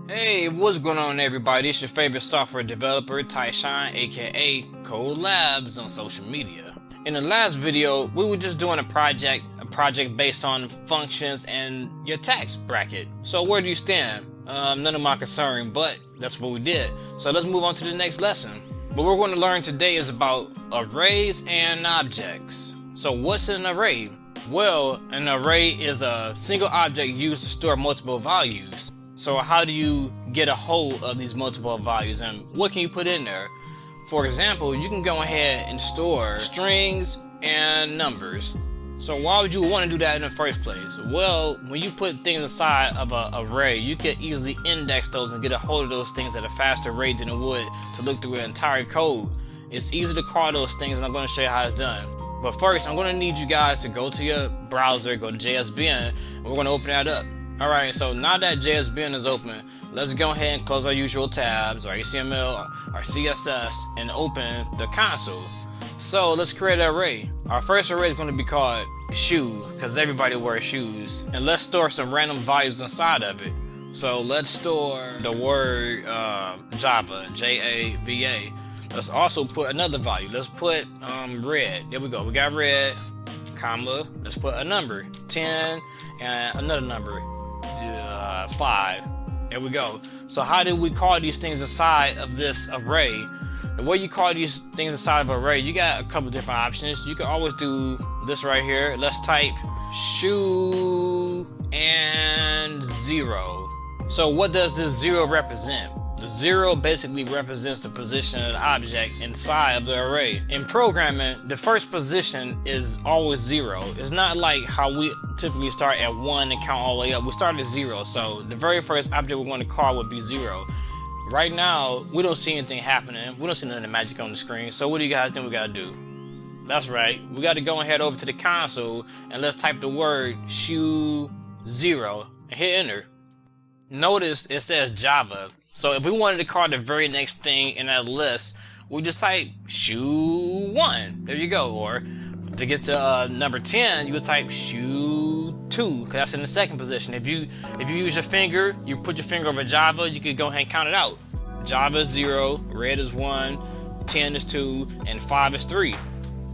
Hey, what's going on everybody? It's your favorite software developer, Tyshawn, aka coldlabz on social media. In the last video, we were just doing a project based on functions and your tax bracket. So where do you stand? None of my concern, but that's what we did. So let's move on to the next lesson. What we're going to learn today is about arrays and objects. So what's an array? Well, an array is a single object used to store multiple values. So how do you get a hold of these multiple values and what can you put in there? For example, you can go ahead and store strings and numbers. So why would you want to do that in the first place? Well, when you put things inside of an array, you can easily index those and get a hold of those things at a faster rate than it would to look through an entire code. It's easy to call those things and I'm going to show you how it's done. But first, I'm going to need you guys to go to your browser, go to JSBN, and we're going to open that up. Alright, so now that JSBN is open, let's go ahead and close our usual tabs, our HTML, our CSS, and open the console. So let's create an array. Our first array is going to be called shoe, because everybody wears shoes. And let's store some random values inside of it. So let's store the word Java, J-A-V-A. Let's also put another value. Let's put red. There we go. We got red, comma. Let's put a number, 10, and another number. 5. There we go. So how do we call these things inside of this array? The way you call these things inside of an array, you got a couple different options. You can always do this right here. Let's type shoe and 0. So what does this 0 represent? The 0 basically represents the position of the object inside of the array. In programming, the first position is always 0. It's not like how we typically start at 1 and count all the way up. We start at 0, so the very first object we want to call would be 0. Right now, we don't see anything happening. We don't see nothing magic on the screen, so what do you guys think we gotta do? That's right, we gotta go ahead over to the console and let's type the word shoe 0 and hit enter. Notice it says Java. So if we wanted to call the very next thing in that list, we just type shoe 1. There you go. Or to get to number 10, you would type shoe 2, because that's in the second position. If you use your finger, you put your finger over Java, you could go ahead and count it out. Java is 0, red is 1, 10 is 2, and 5 is 3.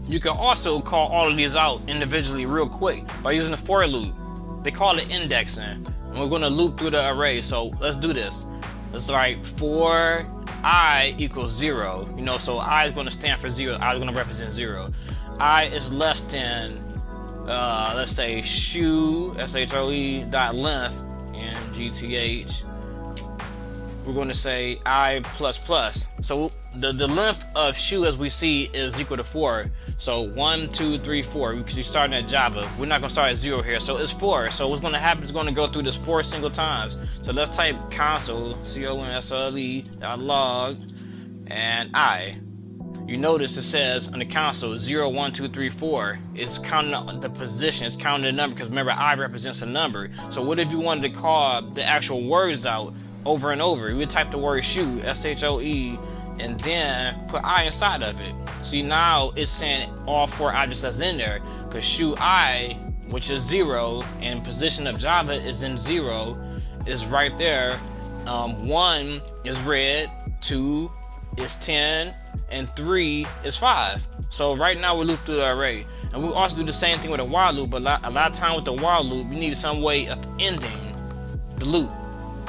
You can also call all of these out individually real quick by using the for loop. They call it indexing. And we're going to loop through the array, so let's do this. Let's write for I equals 0. You know, so I is going to stand for 0. I is going to represent 0. I is less than, let's say, shoe, S-H-O-E, dot length, and G-T-H. We're going to say I plus plus. So the length of shoe as we see is equal to 4. So 1, 2, 3, 4. Because you're starting at Java. We're not going to start at 0 here. So it's 4. So what's going to happen is going to go through this 4 single times. So let's type console, C-O-N-S-O-L-E, log, and I. You notice it says on the console 0, 1, 2, 3, 4. It's counting the position, it's counting the number, because remember I represents a number. So what if you wanted to call the actual words out over and over? You would type the word shoe, S-H-O-E, and then put I inside of it. See, now it's saying all 4 objects that's in there, because shoe I, which is 0, and position of Java is in 0, is right there. 1 is red, 2 is 10, and 3 is 5. So right now we loop through the array. And we also do the same thing with a while loop, but a lot of time with the while loop, you need some way of ending the loop.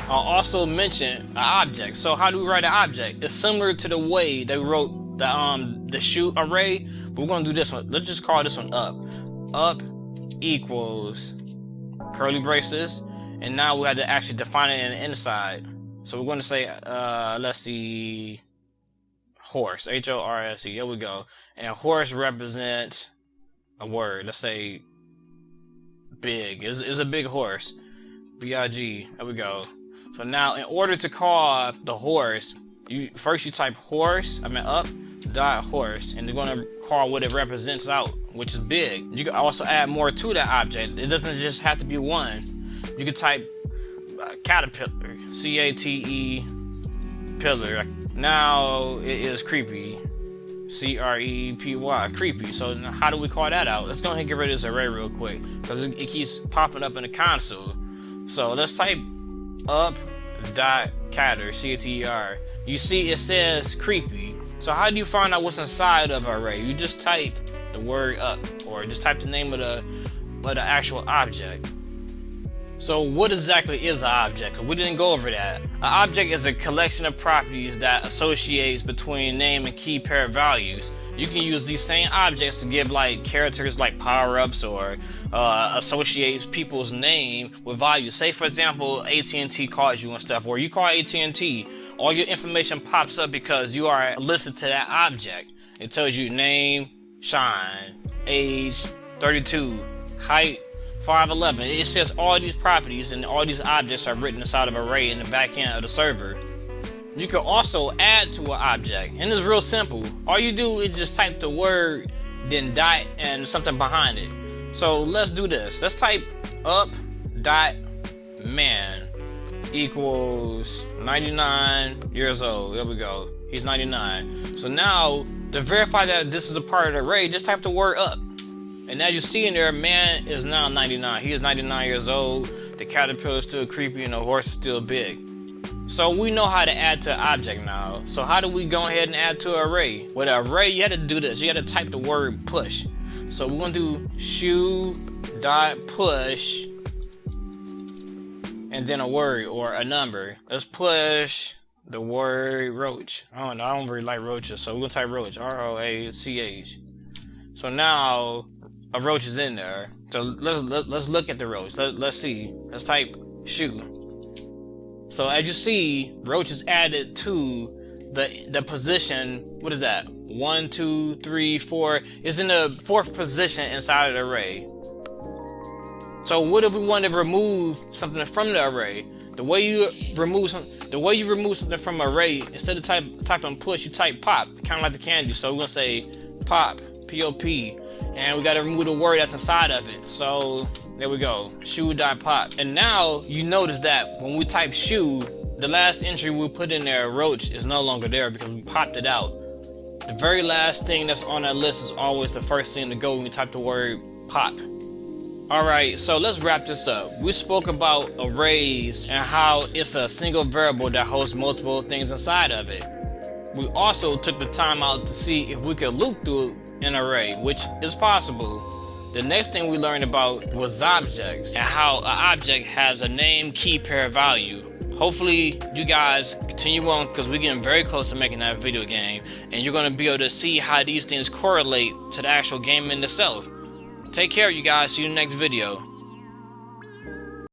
I'll also mention an object. So how do we write an object? It's similar to the way that we wrote the shoe array, but we're gonna do this one. Let's just call this one up. Up equals curly braces, and now we have to actually define it in the inside. So we're gonna say, let's see, horse, H-O-R-S-E, here we go. And horse represents a word. Let's say big, is a big horse, B-I-G, there we go. So now in order to call the horse, first you type up dot horse, and you're going to call what it represents out, which is big. You can also add more to that object. It doesn't just have to be one. You can type caterpillar, C-A-T-E, pillar. Now it is creepy, C-R-E-P-Y, creepy. So now how do we call that out? Let's go ahead and get rid of this array real quick, because it keeps popping up in the console. So let's type up dot catter, C-A-T-E-R, you see it says creepy. So how do you find out what's inside of an array? You just type the word up, or just type the name of the actual object. So what exactly is an object? We didn't go over that. An object is a collection of properties that associates between name and key pair values. You can use these same objects to give like characters like power-ups, or associate people's name with values. Say for example, AT&T calls you and stuff, or you call AT&T, all your information pops up because you are listed to that object. It tells you name, shine, age, 32, height, 5'11". It says all these properties and all these objects are written inside of an array in the back end of the server. You can also add to an object, and it's real simple. All you do is just type the word, then dot, and something behind it. So let's do this. Let's type up dot man equals 99 years old. There we go. He's 99. So now to verify that this is a part of the array, just type the word up. And as you see in there, man is now 99. He is 99 years old. The caterpillar is still creepy and the horse is still big. So we know how to add to an object now. So how do we go ahead and add to an array? With an array, you had to do this. You had to type the word push. So we're gonna do shoe.push and then a word or a number. Let's push the word roach. I don't really like roaches, so we're gonna type roach, R-O-A-C-H. So now a roach is in there. So let's look at the roach. Let's see. Let's type shoe. So as you see, roach is added to the position. What is that? 1, 2, 3, 4. It's in the 4th position inside of the array. So what if we want to remove something from the array? The way you remove something from an array, instead of typing push, you type pop, kind of like the candy. So we're gonna say pop, P-O-P, and we gotta remove the word that's inside of it. So there we go, shoe.pop. And now you notice that when we type shoe, the last entry we put in there, roach, is no longer there because we popped it out. The very last thing that's on that list is always the first thing to go when we type the word pop. Alright, so let's wrap this up. We spoke about arrays and how it's a single variable that holds multiple things inside of it. We also took the time out to see if we could loop through an array, which is possible. The next thing we learned about was objects and how an object has a name, key, pair, value. Hopefully you guys continue on, because we're getting very close to making that video game, and you're going to be able to see how these things correlate to the actual game in itself. Take care, you guys. See you in the next video.